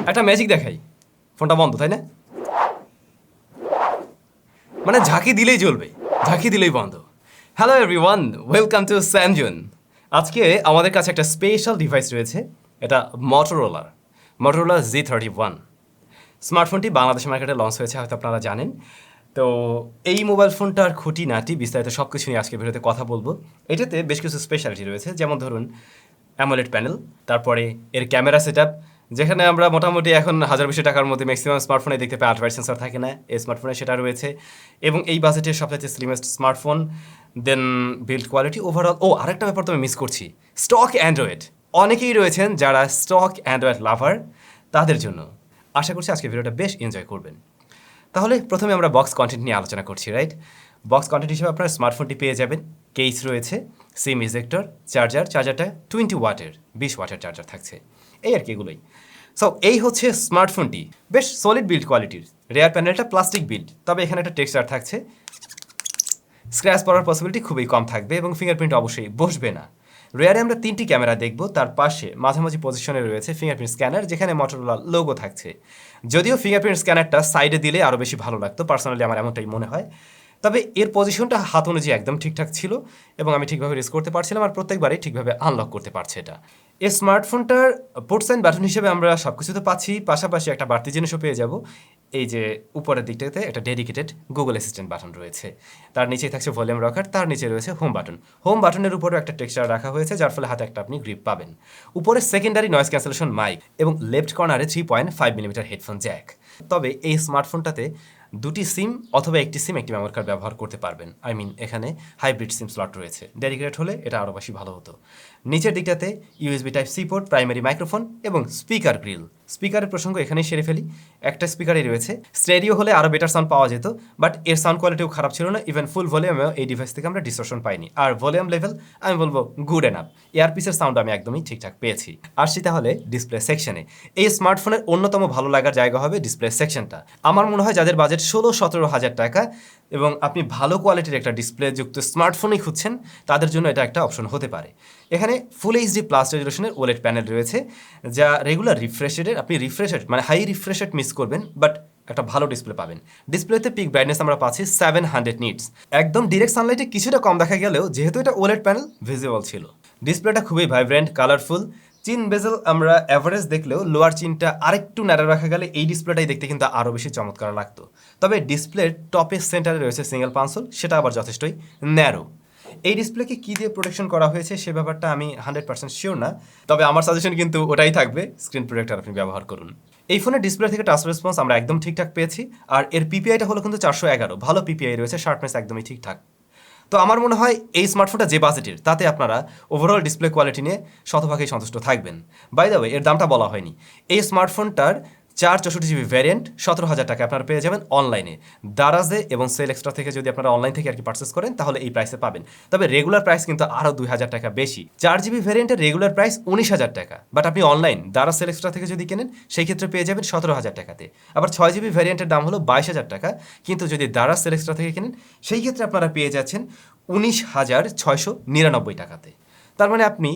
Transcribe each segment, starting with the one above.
একটা ম্যাজিক দেখাই, ফোনটা বন্ধ, তাই না? মানে ঝাঁকি দিলেই জ্বলবে, ঝাঁকি দিলেই বন্ধ। Hello everyone, welcome to Samzone. আজকে আমাদের কাছে একটা স্পেশাল ডিভাইস রয়েছে, এটা মোটোরোলা G31। স্মার্টফোনটি বাংলাদেশ মার্কেটে লঞ্চ হয়েছে, হয়তো আপনারা জানেন। তো এই মোবাইল ফোনটার খুঁটিনাটি বিস্তারিত সব কিছু নিয়ে আজকে ভিডিওতে কথা বলবো। এটাতে বেশ কিছু স্পেশালিটি রয়েছে, যেমন ধরুন অ্যামোলেড প্যানেল, তারপরে এর ক্যামেরা সেটআপ, যেখানে আমরা মোটামুটি এখন 1000-2000 টাকার মধ্যে ম্যাক্সিমাম স্মার্টফোনে দেখতে পাই আল্ট্রাওয়াইড সেন্সর থাকে না, এই স্মার্টফোনে সেটা রয়েছে। এবং এই বাজেটের সবচেয়ে slimmest smartphone. Then build quality overall. আরেকটা ব্যাপার তো আমি মিস করছি, স্টক অ্যান্ড্রয়েড। অনেকেই রয়েছেন যারা স্টক অ্যান্ড্রয়েড লাভার, তাদের জন্য আশা করছি আজকে ভিডিওটা বেশ এনজয় করবেন। তাহলে প্রথমে আমরা বক্স কন্টেন্ট নিয়ে আলোচনা করছি, রাইট? বক্স কন্টেন্ট হিসেবে আপনার স্মার্টফোনটি পেয়ে যাবেন, কেস রয়েছে, সিম ইজেক্টর, চার্জারটা 20 ওয়াটের, 20 ওয়াটের চার্জার থাকছে, এই আর কি এগুলোই। সো এই হচ্ছে স্মার্টফোনটি, বেশ সলিড বিল্ড কোয়ালিটির। রেয়ার প্যানেলটা প্লাস্টিক বিল্ড, তবে এখানে একটা টেক্সচার থাকছে। স্ক্র্যাচ পড়ার পসিবিলিটি খুবই কম থাকবে এবং ফিঙ্গারপ্রিন্ট অবশ্যই বসবে না। রেয়ারে আমরা 3টি ক্যামেরা দেখব, তার পাশে মাঝামাঝি পজিশনে রয়েছে ফিঙ্গারপ্রিন্ট স্ক্যানার, যেখানে মোটোরোলা লোগো থাকছে। যদিও ফিঙ্গারপ্রিন্ট স্ক্যানারটা সাইডে দিলে আরও বেশি ভালো লাগতো, পার্সোনালি আমার এমনটাই মনে হয়। তবে এর পজিশনটা হাত অনুযায়ী একদম ঠিকঠাক ছিল এবং আমি ঠিকভাবে রিস্ক করতে পারছিলাম, আর প্রত্যেকবারই ঠিকভাবে আনলক করতে পারছে এটা। এই স্মার্টফোনটার পোর্টস অ্যান্ড বাটন হিসেবে আমরা সব কিছু তো পাচ্ছি, পাশাপাশি একটা বাড়তি জিনিসও পেয়ে যাব। এই যে উপরের দিকটাতে একটা ডেডিকেটেড গুগল অ্যাসিস্ট্যান্ট বাটন রয়েছে, তার নিচেই থাকছে ভলিউম রকার, তার নিচে রয়েছে হোম বাটন। হোম বাটনের উপরেও একটা টেক্সচার রাখা হয়েছে, যার ফলে হাতে একটা আপনি গ্রিপ পাবেন। উপরে সেকেন্ডারি নয়েজ ক্যান্সেলেশন মাইক এবং লেফট কর্নারে 3.5 মিলিমিটার হেডফোন জ্যাক। তবে এই স্মার্টফোনটাতে 2টি সিম অথবা একটি সিম একটি মেমোরি কার্ড ব্যবহার করতে পারবেন। এখানে হাইব্রিড সিম স্লট রয়েছে, ডেডিকেটেড হলে এটা আরও বেশি ভালো হতো। নিচের দিকটাতে USB type C port, primary microphone এবং স্পিকার গ্রিল। স্পিকারের প্রসঙ্গ এখানেই সেরে ফেলি, একটা স্পিকারই রয়েছে। স্টেরিও হলে আরও বেটার সাউন্ড পাওয়া যেত, বাট এর সাউন্ড কোয়ালিটিও খারাপ ছিল না। ইভেন ফুল ভলিউমেও এই ডিভাইস থেকে আমরা ডিসটরশন পাইনি, আর ভলিউম লেভেল আমি বলবো গুড এনাফ। এয়ারপিসের সাউন্ড আমি একদমই ঠিকঠাক পেয়েছি। আসছি তাহলে ডিসপ্লে সেকশনে। এই স্মার্টফোনের অন্যতম ভালো লাগার জায়গা হবে ডিসপ্লে সেকশনটা। আমার মনে হয় যাদের বাজেট 16-17 হাজার টাকা এবং আপনি ভালো কোয়ালিটির একটা ডিসপ্লে যুক্ত স্মার্টফোনই খুঁজছেন, তাদের জন্য এটা একটা অপশন হতে পারে। এখানে ফুল এইচডি প্লাস রেজুলেশনের ওলেড প্যানেল রয়েছে, যা রেগুলার রিফ্রেশের, আপনি রিফ্রেশেড মানে হাই রিফ্রেশেড মিস করবেন, বাট একটা ভালো ডিসপ্লে পাবেন। ডিসপ্লেতে পিক ব্রাইটনেস আমরা পাচ্ছি 700 নিটস। একদম ডিরেক্ট সানলাইটে কিছুটা কম দেখা গেলেও যেহেতু এটা ওলেড প্যানেল, ভিজিবল ছিল। ডিসপ্লেটা খুবই ভাইব্রেন্ট, কালারফুল। চিন বেজেল আমরা অ্যাভারেজ দেখলেও লোয়ার চিনটা আরেকটু ন্যারো রাখা গেলে এই ডিসপ্লেটাই দেখতে কিন্তু আরও বেশি চমৎকার লাগতো। তবে ডিসপ্লের টপের সেন্টারে রয়েছে সিঙ্গেল পানসোল, সেটা আবার যথেষ্টই ন্যারো। এই ডিসপ্লেকে কী দিয়ে প্রোটেকশন করা হয়েছে সে ব্যাপারটা আমি 100% শিওর না, তবে আমার সাজেশন কিন্তু ওটাই থাকবে, স্ক্রিন প্রোটেক্টর আপনি ব্যবহার করুন। এই ফোনের ডিসপ্লে থেকে টাচ রেসপন্স আমরা একদম ঠিকঠাক পেয়েছি, আর এর পিপিআইটা হলো কিন্তু 411, ভালো পিপিআই রয়েছে, শার্পনেস একদমই ঠিকঠাক। তো আমার মনে হয় এই স্মার্টফোনটা যে বাজেটের, তাতে আপনারা ওভারঅল ডিসপ্লে কোয়ালিটি নিয়ে শতভাগই সন্তুষ্ট থাকবেন। বাই দ্য ওয়ে, এর দামটা বলা হয়নি। এই স্মার্টফোনটার 464GB ভ্যারিয়েন্ট 17,000 টাকা আপনারা পেয়ে যাবেন অনলাইনে। দারাজে এবং সেল এক্সট্রা থেকে যদি আপনারা অনলাইন থেকে আর কি পারচেস করেন, তাহলে এই প্রাইসে পাবেন। তবে রেগুলার প্রাইস কিন্তু আরও 2000 টাকা বেশি। 4GB ভ্যারিয়েন্টের রেগুলার প্রাইস 19,000 টাকা, বাট আপনি অনলাইন দারাজ সেল এক্সট্রা থেকে যদি কেনেন, সেই ক্ষেত্রে পেয়ে যাবেন 17,000 টাকাতে। আবার 6GB ভ্যারিয়েন্টের দাম হলো 22,000 টাকা, কিন্তু যদি দারাজ সেল এক্সট্রা থেকে কেনেন, সেই ক্ষেত্রে আপনারা পেয়ে যাচ্ছেন 19,699 টাকাতে। তার মানে আপনি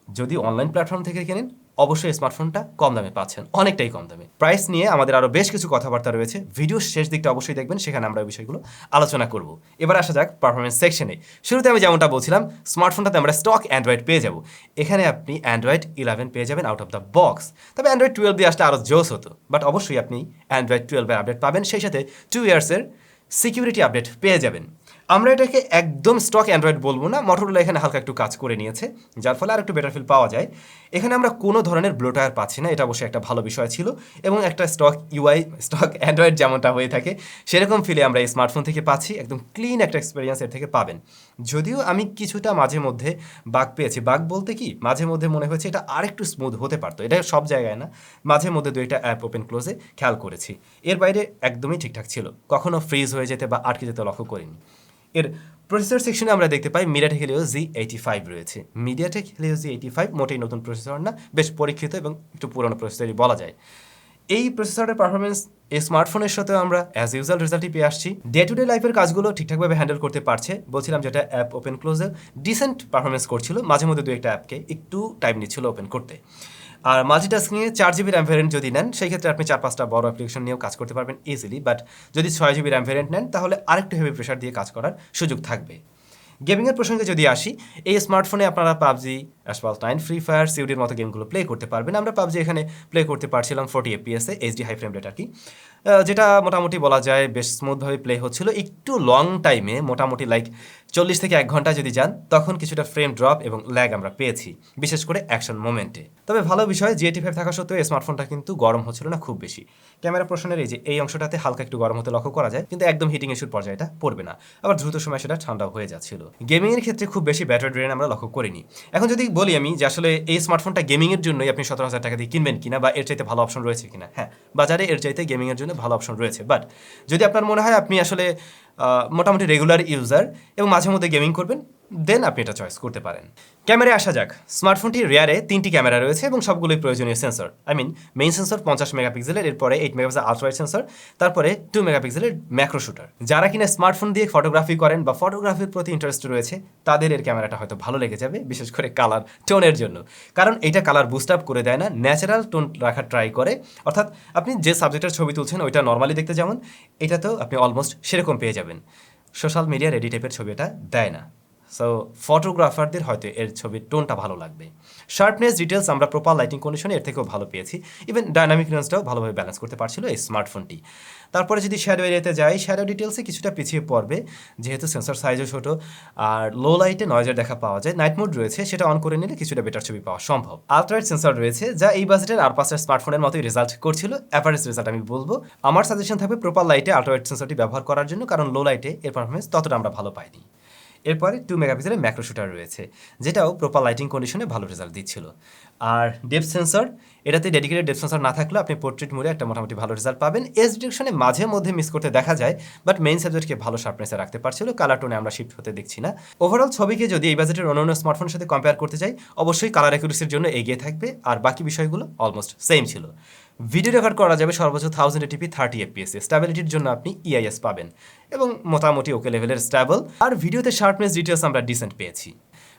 যদি অনলাইন প্ল্যাটফর্ম থেকে কেনেন, অবশ্যই স্মার্টফোনটা কম দামে পাচ্ছেন, অনেকটাই কম দামে। প্রাইস নিয়ে আমাদের আরও বেশ কিছু কথাবার্তা রয়েছে, ভিডিওর শেষ দিকটা অবশ্যই দেখবেন, সেখানে আমরা এই বিষয়গুলো আলোচনা করব। এবার আসা যাক পারফরমেন্স সেকশনে। শুরুতে আমি যেমনটা বলছিলাম, স্মার্টফোনটাতে আমরা স্টক অ্যান্ড্রয়েড পেয়ে যাব। এখানে আপনি অ্যান্ড্রয়েড 11 পেয়ে যাবেন আউট অফ দ্য বক্স। তবে অ্যান্ড্রয়েড 12 দিয়ে আসলে আরও জোস হতো, বাট অবশ্যই আপনি অ্যান্ড্রয়েড 12-এর আপডেট পাবেন, সেই সাথে 2 ইয়ার্সের সিকিউরিটি আপডেট পেয়ে যাবেন। আমরা এটাকে একদম স্টক অ্যান্ড্রয়েড বলবো না, মোটোরোলা এখানে হালকা একটু কাজ করে নিয়েছে, যার ফলে আর একটু বেটার ফিল পাওয়া যায়। এখানে আমরা কোনো ধরনের ব্লোটার পাচ্ছি না, এটা অবশ্যই একটা ভালো বিষয় ছিল, এবং একটা স্টক ইউআই, স্টক অ্যান্ড্রয়েড যেমনটা হয়ে থাকে সেরকম ফিলে আমরা এই স্মার্টফোন থেকে পাচ্ছি। একদম ক্লিন একটা এক্সপিরিয়েন্স এর থেকে পাবেন। যদিও আমি কিছুটা মাঝে মধ্যে বাগ পেয়েছি, বাগ বলতে কি, মাঝে মধ্যে মনে হয়েছে এটা আরেকটু স্মুথ হতে পারতো। এটা সব জায়গায় না, মাঝে মধ্যে 2টা অ্যাপ ওপেন ক্লোজে খেয়াল করেছি, এর বাইরে একদমই ঠিকঠাক ছিল, কখনো ফ্রিজ হয়ে যেতে বা আটকে যেতে লক্ষ্য করিনি। এর প্রসেসর সেকশনে আমরা দেখতে পাই MediaTek Helio G85 রয়েছে। MediaTek Helio G85 মোটেই নতুন প্রসেসর না, বেশ পরীক্ষিত এবং একটু পুরনো প্রসেসরই বলা যায়। এই প্রসেসরের পারফরমেন্স এই স্মার্টফোনের সাথেও আমরা অ্যাজ ইউজুয়াল রেজাল্টই পেয়ে আসছি। ডে টু ডে লাইফের কাজগুলো ঠিকঠাকভাবে হ্যান্ডেল করতে পারছে। বলছিলাম যেটা অ্যাপ ওপেন ক্লোজে ডিসেন্ট পারফরমেন্স করছিল, মাঝে মধ্যে 2-1টা অ্যাপকে একটু টাইম নিচ্ছিল ওপেন করতে। আর মাল্টিটাস্কিংয়ে 4 GB র্যাম ভ্যারিয়েন্ট যদি নেন সেই ক্ষেত্রে আপনি 4-5টা বড় অ্যাপ্লিকেশন নিয়েও কাজ করতে পারবেন ইজিলি, বাট যদি 6 GB র্যাম ভ্যারিয়েন্ট নেন তাহলে আরেকটু হেভি প্রেশার দিয়ে কাজ করার সুযোগ থাকবে। গেমিংয়ের প্রসঙ্গে যদি আসি, এই স্মার্টফোনে আপনারা পাবজি, অ্যাসফল্ট 9, ফ্রি ফায়ার, সিউডির মতো গেমগুলো প্লে করতে পারবেন। আমরা পাবজি এখানে প্লে করতে পারছিলাম 40 FPS HD high frame rate আর কি, যেটা মোটামুটি বলা যায় বেশ স্মুথভাবে প্লে হচ্ছিল। একটু লং টাইমে মোটামুটি লাইক 40 থেকে 1 ঘন্টা যদি যান তখন কিছুটা ফ্রেম ড্রপ এবং ল্যাগ আমরা পেয়েছি, বিশেষ করে অ্যাকশন মোমেন্টে। তবে ভালো বিষয় G85 থাকা সত্ত্বেও এই স্মার্টফোনটা কিন্তু গরম হচ্ছিল না খুব বেশি। ক্যামেরা পোর্শনের এই অংশটাতে হালকা একটু গরম হতে লক্ষ্য করা যায়, কিন্তু একদম হিটিং ইস্যুর পর্যায়ে এটা পড়বে না, আবার দ্রুত সময় সেটা ঠান্ডা হয়ে যাচ্ছিল। গেমিংয়ের ক্ষেত্রে খুব বেশি ব্যাটারি ড্রেন আমরা লক্ষ্য করিনি। এখন যদি বলি আমি যে আসলে এই স্মার্টফোনটা গেমিংয়ের জন্যই আপনি 17,000 টাকা দিয়ে কিনবেন কিনা বা এর চাইতে ভালো অপশন রয়েছে কিনা, হ্যাঁ, বাজারে এর চাইতে গেমিংয়ের জন্য ভালো অপশন রয়েছে। বাট যদি আপনার মনে হয় আপনি আসলে মোটামুটি রেগুলার ইউজার এবং মাঝে মধ্যে গেমিং করবেন, দেন আপনি এটা চয়েস করতে পারেন। ক্যামেরায় আসা যাক। স্মার্টফোনটির রেয়ারে 3টি ক্যামেরা রয়েছে এবং সবগুলোই প্রয়োজনীয় সেন্সর। মেইন সেন্সর 50 মেগাপিক্সেলের, এরপরে 8 মেগাপিক্সেল আলট্রাওয়াইড সেন্সর, তারপরে 2 মেগাপিক্সেলের ম্যাক্রো শুটার। যারা কিনা স্মার্টফোন দিয়ে ফটোগ্রাফি করেন বা ফটোগ্রাফির প্রতি ইন্টারেস্ট রয়েছে তাদের এর ক্যামেরাটা হয়তো ভালো লেগে যাবে, বিশেষ করে কালার টোনের জন্য। কারণ এটা কালার বুস্ট আপ করে দেয় না, ন্যাচারাল টোন রাখার ট্রাই করে। অর্থাৎ আপনি যে সাবজেক্টের ছবি তুলছেন ওইটা নর্মালি দেখতে যেমন, এটাতেও আপনি অলমোস্ট সেরকম পেয়ে যাবেন। সোশ্যাল মিডিয়া রেডি টাইপের ছবি এটা দেয় না। সো ফটোগ্রাফারদের হয়তো এর ছবির টোনটা ভালো লাগবে। শার্পনেস, ডিটেলস আমরা প্রপার লাইটিং কন্ডিশনে এর থেকেও ভালো পেয়েছি। ইভেন ডাইনামিক রেঞ্জটাও ভালোভাবে ব্যালেন্স করতে পারছিল এই স্মার্টফোনটি। তারপরে যদি শ্যাডো এরিয়াতে যাই, শ্যাডো ডিটেলসে কিছুটা পিছিয়ে পড়বে যেহেতু সেন্সর সাইজও ছোটো, আর লো লাইটে নয়েজের দেখা পাওয়া যায়। নাইট মোড রয়েছে, সেটা অন করে নিলে কিছুটা বেটার ছবি পাওয়া সম্ভব। আলট্রাওয়াইড সেন্সর রয়েছে যা এই বাজেটের আর 5টা স্মার্টফোনের মতোই রেজাল্ট করছিল, অ্যাভারেজ রেজাল্ট আমি বলবো। আমার সাজেশন থাকবে প্রপার লাইটে আলট্রাওয়াইড সেন্সরটি ব্যবহার করার জন্য, কারণ লো লাইটে এর পারফরমেন্স ততটা আমরা ভালো পাইনি। এরপরে 2 মেগাপিক্সেলের ম্যাক্রো শুটার রয়েছে, যেটাও প্রপার লাইটিং কন্ডিশনে ভালো রেজাল্ট দিচ্ছিল। আর ডেপথ সেন্সর, এটাতে ডেডিকেটেড ডেপথ সেন্সর না থাকলেও আপনি পোর্ট্রেট মোডে একটা মোটামুটি ভালো রেজাল্ট পাবেন। এজ ডিটেকশনে মাঝে মধ্যে মিস করতে দেখা যায়, বাট মেইন সাবজেক্টকে ভালো শার্পনেসে রাখতে পারছিল, কালার টোনে আমরা শিফট হতে দেখছি না। ওভারঅল ছবিকে যদি এই বাজেটের অন্যান্য স্মার্টফোনের সাথে কম্পেয়ার করতে চাই, অবশ্যই কালার অ্যাকুরেসির জন্য এগিয়ে থাকবে, আর বাকি বিষয়গুলো অলমোস্ট সেম ছিল। ভিডিও রেকর্ড করা যাবে সর্বোচ্চ 1080p 30 fps। স্ট্যাবিলিটির জন্য আপনি EIS পাবেন এবং মোটামুটি ওকে লেভেলের স্ট্যাবল। আর ভিডিওতে শার্পনেস, ডিটেলস আমরা ডিসেন্ট পেয়েছি।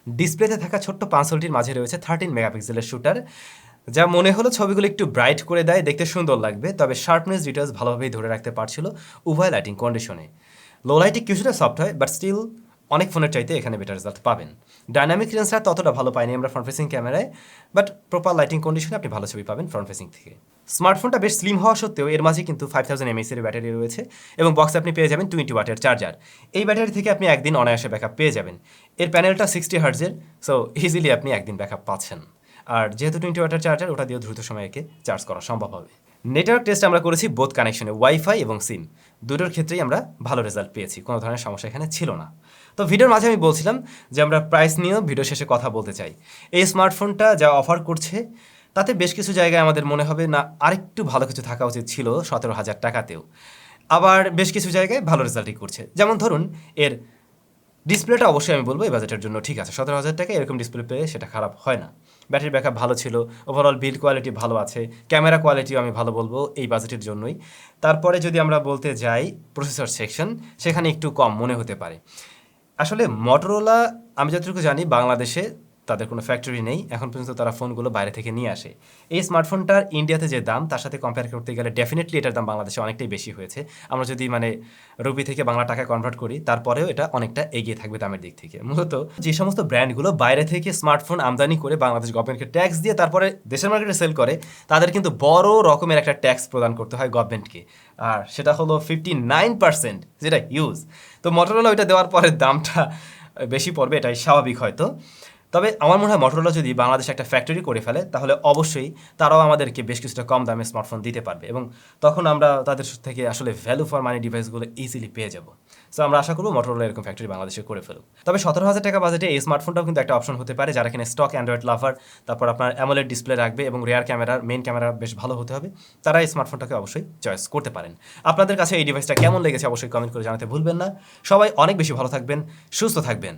ডিসপ্লেতে থাকা ছোট্ট 5 মাঝে রয়েছে 13 মেগাপিক্সেলের শুটার, যা মনে হলো ছবিগুলো একটু ব্রাইট করে দেয়, দেখতে সুন্দর লাগবে। তবে শার্পনেস, ডিটেলস ভালোভাবেই ধরে রাখতে পারছিল উভয় লাইটিং কন্ডিশনে। লো লাইটে কিছুটা সফট হয়, বাট স্টিল অনেক ফোনের চাইতে এখানে বেটার রেজাল্ট পাবেন। ডাইনামিক রেঞ্জটা ততটা ভালো পাইনি আমরা ফ্রন্ট ফেসিং ক্যামেরায়, বাট প্রপার লাইটিং কন্ডিশনে আপনি ভালো ছবি পাবেন ফ্রন্ট ফেসিং থেকে। স্মার্টফোনটা বেশ স্লিম হওয়া সত্ত্বেও এর মাঝে কিন্তু 5000 mAh এর ব্যাটারি রয়েছে এবং বক্সে আপনি পেয়ে যাবেন 20 ওয়াটের চার্জার। এই ব্যাটারি থেকে আপনি একদিন অনায়াসে ব্যাকআপ পেয়ে যাবেন। এর প্যানেলটা 60 হার্টজের, সো ইজিলি আপনি একদিন ব্যাকআপ পাচ্ছেন। আর যেহেতু 20 ওয়াটের চার্জার, ওটা দিয়ে দ্রুত সময়ে একে চার্জ করা সম্ভব হবে। নেটওয়ার্ক টেস্ট আমরা করেছি বোথ কানেকশনে, ওয়াইফাই এবং সিম দুটোর ক্ষেত্রেই আমরা ভালো রেজাল্ট পেয়েছি, কোনো ধরনের সমস্যা এখানে ছিল না। তো ভিডিওর মাঝে আমি বলছিলাম যে আমরা প্রাইস নিয়েও ভিডিও শেষে কথা বলতে চাই। এই স্মার্টফোনটা যা অফার করছে তাতে বেশ কিছু জায়গায় আমাদের মনে হবে না আরেকটু ভালো কিছু থাকা উচিত ছিল 17,000 টাকাতেও। আবার বেশ কিছু জায়গায় ভালো রেজাল্টই করছে, যেমন ধরুন এর ডিসপ্লেটা অবশ্যই আমি বলবো এই বাজেটের জন্য ঠিক আছে। 17,000 টাকা এরকম ডিসপ্লে পেয়ে সেটা খারাপ হয় না। ব্যাটারি ব্যাকআপ ভালো ছিল, ওভারঅল বিল্ড কোয়ালিটি ভালো আছে, ক্যামেরা কোয়ালিটিও আমি ভালো বলবো এই বাজেটের জন্যই। তারপরে যদি আমরা বলতে যাই প্রসেসর সেকশন, সেখানে একটু কম মনে হতে পারে। আসলে মোটরোলা আমি যতটুকু জানি বাংলাদেশে তাদের কোনো ফ্যাক্টরি নেই, এখন পর্যন্ত তারা ফোনগুলো বাইরে থেকে নিয়ে আসে। এই স্মার্টফোনটার ইন্ডিয়াতে যে দাম তার সাথে কম্পেয়ার করতে গেলে ডেফিনেটলি এটার দাম বাংলাদেশে অনেকটাই বেশি হয়েছে। আমরা যদি রুপি থেকে বাংলা টাকায় কনভার্ট করি, তারপরেও এটা অনেকটা এগিয়ে থাকবে দামের দিক থেকে। মূলত যে সমস্ত ব্র্যান্ডগুলো বাইরে থেকে স্মার্টফোন আমদানি করে বাংলাদেশ গভর্নমেন্টকে ট্যাক্স দিয়ে তারপরে দেশের মার্কেটে সেল করে, তাদের কিন্তু বড় রকমের একটা ট্যাক্স প্রদান করতে হয় গভর্নমেন্টকে, আর সেটা হলো 59%, যেটা হিউজ। তো মোটরোলা ওইটা দেওয়ার পরে দামটা বেশি পড়বে, এটাই স্বাভাবিক হয়তো। তবে আমার মনে হয় মোটরোলা যদি বাংলাদেশে একটা ফ্যাক্টরি করে ফেলে তাহলে অবশ্যই তারাও আমাদেরকে বেশ কিছুটা কম দামে স্মার্টফোন দিতে পারবে এবং তখন আমরা তাদের থেকে আসলে ভ্যালু ফর মানি ডিভাইসগুলো ইজিলি পেয়ে যাব। সো আমরা আশা করবো মোটরোলা এরকম ফ্যাক্টরি বাংলাদেশে করে ফেলুক। তবে 17,000 টাকা বাজেটে এই স্মার্টফোনটাও কিন্তু একটা অপশন হতে পারে যারা কিনা স্টক অ্যান্ড্রয়েড লাভার, তারপর আপনার অ্যামোলেড ডিসপ্লে রাখবে এবং রেয়ার ক্যামেরার মেইন ক্যামেরা বেশ ভালো হতে হবে, তারা এই স্মার্টফোনটাকে অবশ্যই চয়েস করতে পারেন। আপনাদের কাছে এই ডিভাইসটা কেমন লেগেছে অবশ্যই কমেন্ট করে জানাতে ভুলবেন না। সবাই অনেক বেশি ভালো থাকবেন, সুস্থ থাকবেন।